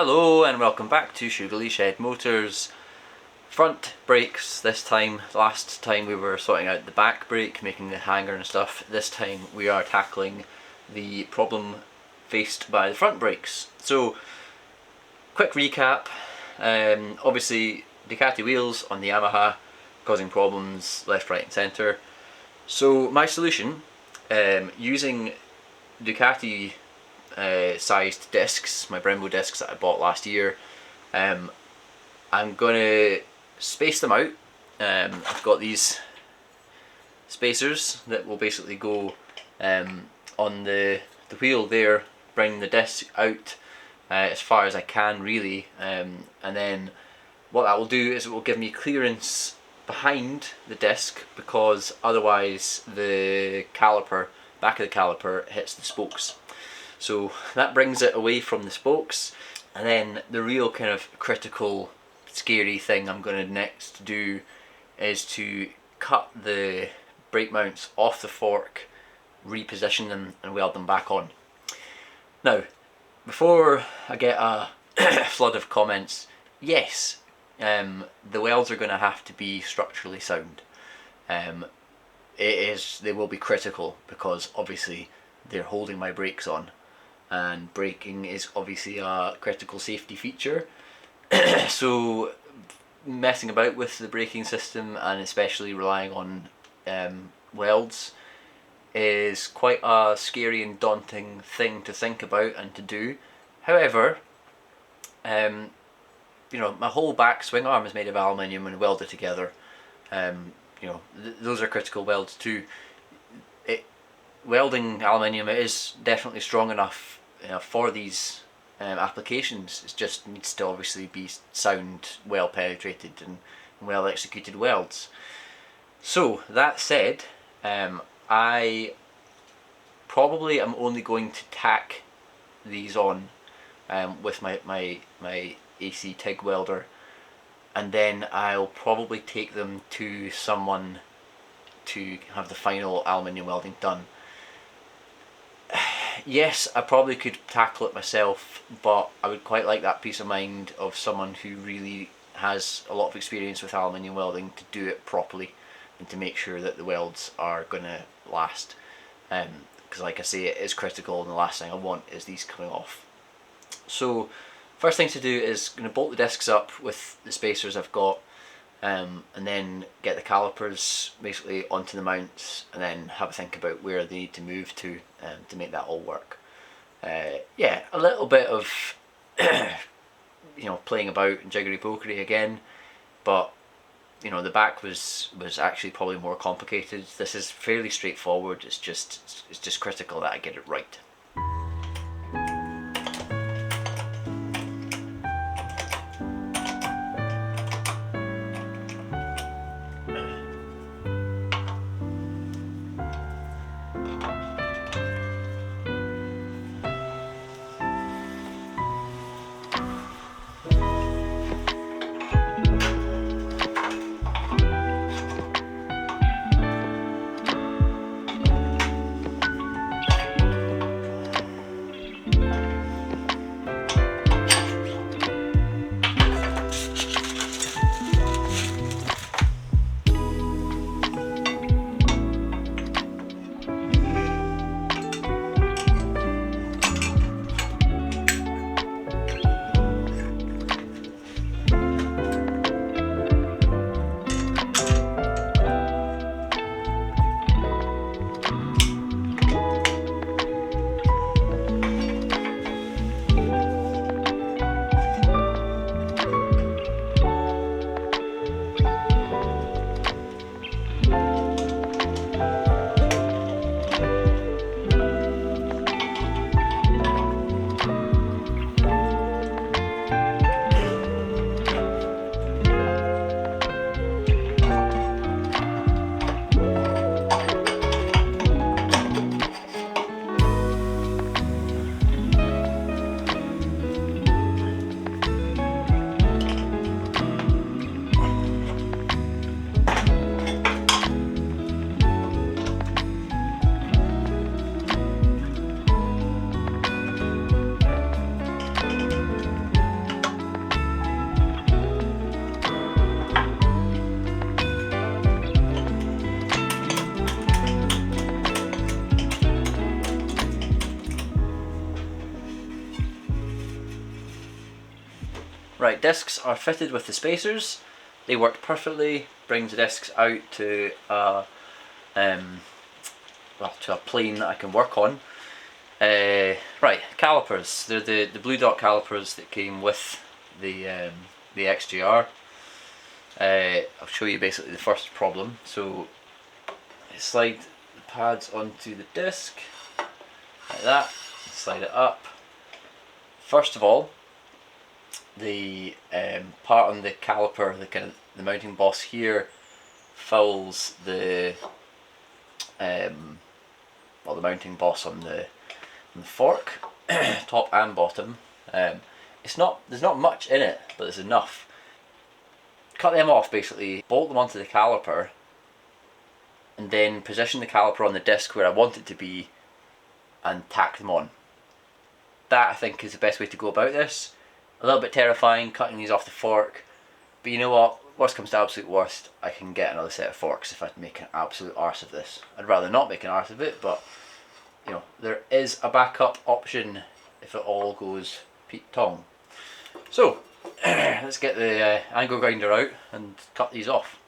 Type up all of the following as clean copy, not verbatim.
Hello and welcome back to Shoogly Shed Motors. Front brakes this time. Last time we were sorting out the back brake, making the hanger and stuff. This time we are tackling the problem faced by the front brakes. So, quick recap. Obviously Ducati wheels on the Yamaha causing problems left, right and centre. So my solution, using Ducati sized discs, my Brembo discs that I bought last year, I'm going to space them out. I've got these spacers that will basically go on the wheel there, bring the disc out as far as I can really, and then what that will do is it will give me clearance behind the disc, because otherwise the caliper, back of the caliper, hits the spokes. So that brings it away from the spokes, and then the real kind of critical, scary thing I'm going to next do is to cut the brake mounts off the fork, reposition them and weld them back on. Now, before I get a flood of comments, yes, the welds are going to have to be structurally sound. They will be critical because obviously they're holding my brakes on, and braking is obviously a critical safety feature. So messing about with the braking system, and especially relying on welds, is quite a scary and daunting thing to think about and to do. However, you know, my whole back swing arm is made of aluminium and welded together. You know, those are critical welds too. Welding aluminium is definitely strong enough for these applications. It just needs to obviously be sound, well penetrated and well executed welds. So that said, I probably am only going to tack these on with my AC TIG welder, and then I'll probably take them to someone to have the final aluminium welding done. Yes, I probably could tackle it myself, but I would quite like that peace of mind of someone who really has a lot of experience with aluminium welding to do it properly and to make sure that the welds are going to last. Because like I say, it is critical, and the last thing I want is these coming off. So first thing to do is going to bolt the discs up with the spacers I've got, and then get the calipers basically onto the mounts, and then have a think about where they need to move to make that all work. Yeah, a little bit of you know, playing about and jiggery pokery again, but you know, the back was actually probably more complicated. This is fairly straightforward. It's just critical that I get it right. Right, discs are fitted with the spacers. They work perfectly. Brings the discs out to well, to a plane that I can work on. Right, calipers. They're the blue dot calipers that came with the XJR. I'll show you basically the first problem. So I slide the pads onto the disc like that. Slide it up. First of all, the part on the caliper, the mounting boss here, fouls the well, the mounting boss on the fork, top and bottom. There's not much in it, but there's enough. Cut them off basically, bolt them onto the caliper, and then position the caliper on the disc where I want it to be, and tack them on. That, I think, is the best way to go about this. A little bit terrifying cutting these off the fork, but you know what, worst comes to absolute worst, I can get another set of forks if I make an absolute arse of this. I'd rather not make an arse of it, but you know, there is a backup option if it all goes Pete Tong. So let's get the angle grinder out and cut these off.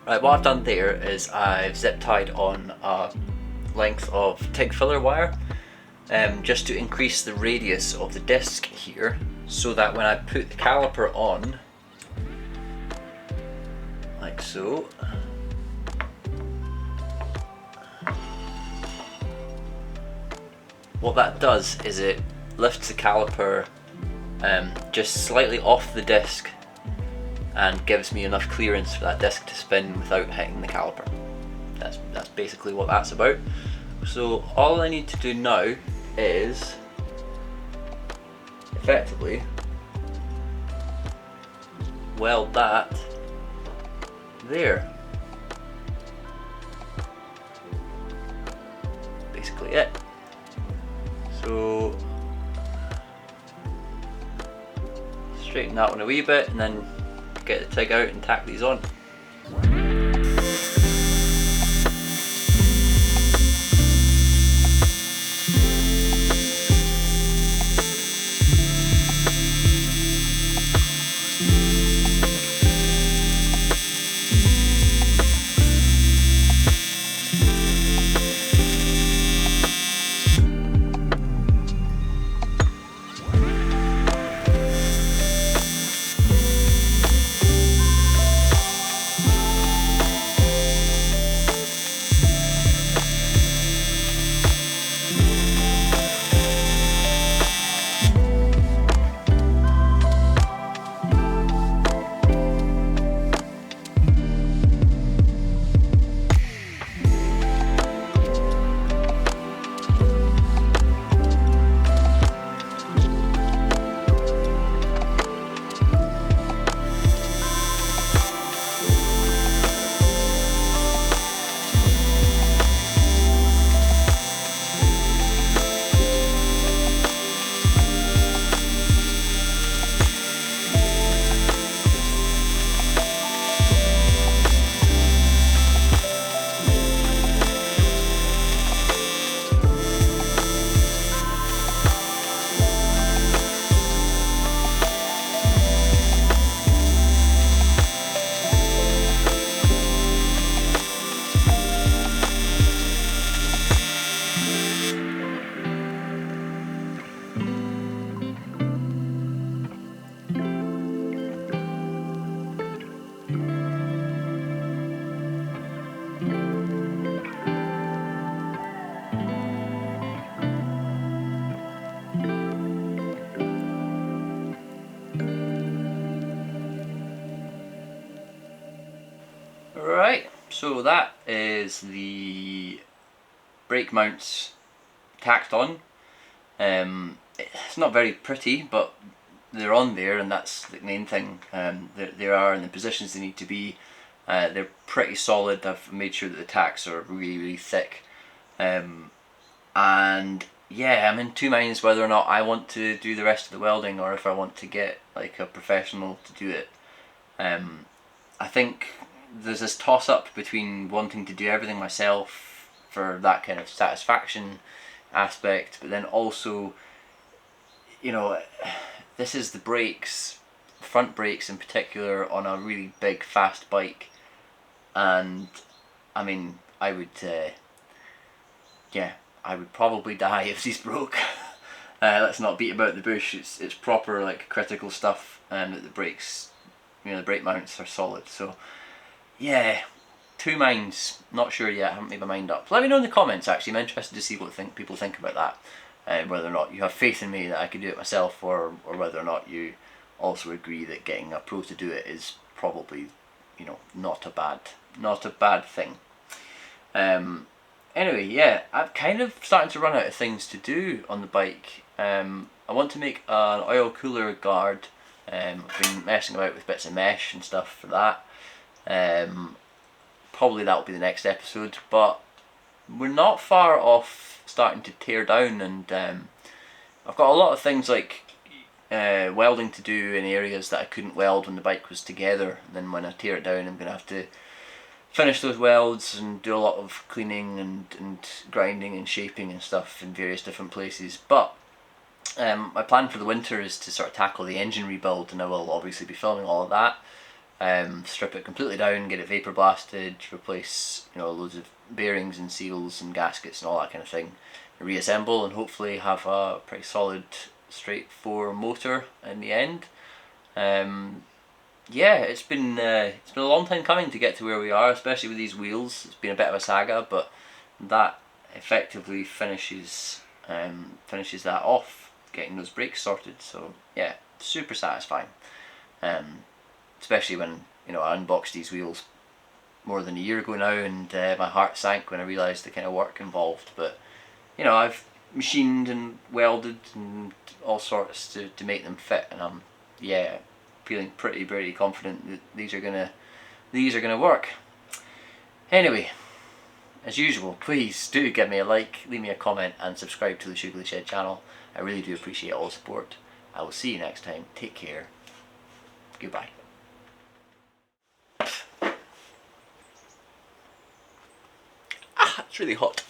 Right, what I've done there is I've zip tied on a length of TIG filler wire just to increase the radius of the disc here, so that when I put the caliper on, like so, what that does is it lifts the caliper just slightly off the disc and gives me enough clearance for that disc to spin without hitting the caliper. That's basically what that's about. So all I need to do now is effectively weld that there. Basically it. So straighten that one a wee bit and then get the TIG out and tack these on. so that is the brake mounts tacked on. It's not very pretty, but they're on there, and that's the main thing. They are in the positions they need to be. They're pretty solid. I've made sure that the tacks are really, really thick. And yeah, I'm in two minds whether or not I want to do the rest of the welding or if I want to get like a professional to do it. I think there's this toss up between wanting to do everything myself for that kind of satisfaction aspect, but then also, you know, this is the brakes, front brakes in particular, on a really big fast bike, and I mean, I would probably die if these broke. Let's not beat about the bush. It's proper like critical stuff, and that the brakes, you know, the brake mounts are solid. So yeah, two minds. Not sure yet. I haven't made my mind up. Let me know in the comments. Actually, I'm interested to see what people think about that. Whether or not you have faith in me that I can do it myself, or whether or not you also agree that getting a pro to do it is probably, you know, not a bad thing. Anyway, yeah, I'm kind of starting to run out of things to do on the bike. I want to make an oil cooler guard. I've been messing about with bits of mesh and stuff for that. Probably that'll be the next episode, but we're not far off starting to tear down, and I've got a lot of things like welding to do in areas that I couldn't weld when the bike was together. And then when I tear it down, I'm going to have to finish those welds and do a lot of cleaning and grinding and shaping and stuff in various different places. But my plan for the winter is to sort of tackle the engine rebuild, and I will obviously be filming all of that. Strip it completely down, get it vapor blasted, replace, you know, loads of bearings and seals and gaskets and all that kind of thing, reassemble, and hopefully have a pretty solid straight 4 motor in the end. Yeah, it's been a long time coming to get to where we are, especially with these wheels. It's been a bit of a saga, but that effectively finishes that off, getting those brakes sorted. So yeah, super satisfying. Especially when, you know, I unboxed these wheels more than a year ago now, and my heart sank when I realised the kind of work involved. But you know, I've machined and welded and all sorts to make them fit, and I'm feeling pretty confident that these are gonna work. Anyway, as usual, please do give me a like, leave me a comment, and subscribe to the Shoogly Shed channel. I really do appreciate all the support. I will see you next time. Take care. Goodbye. It's really hot.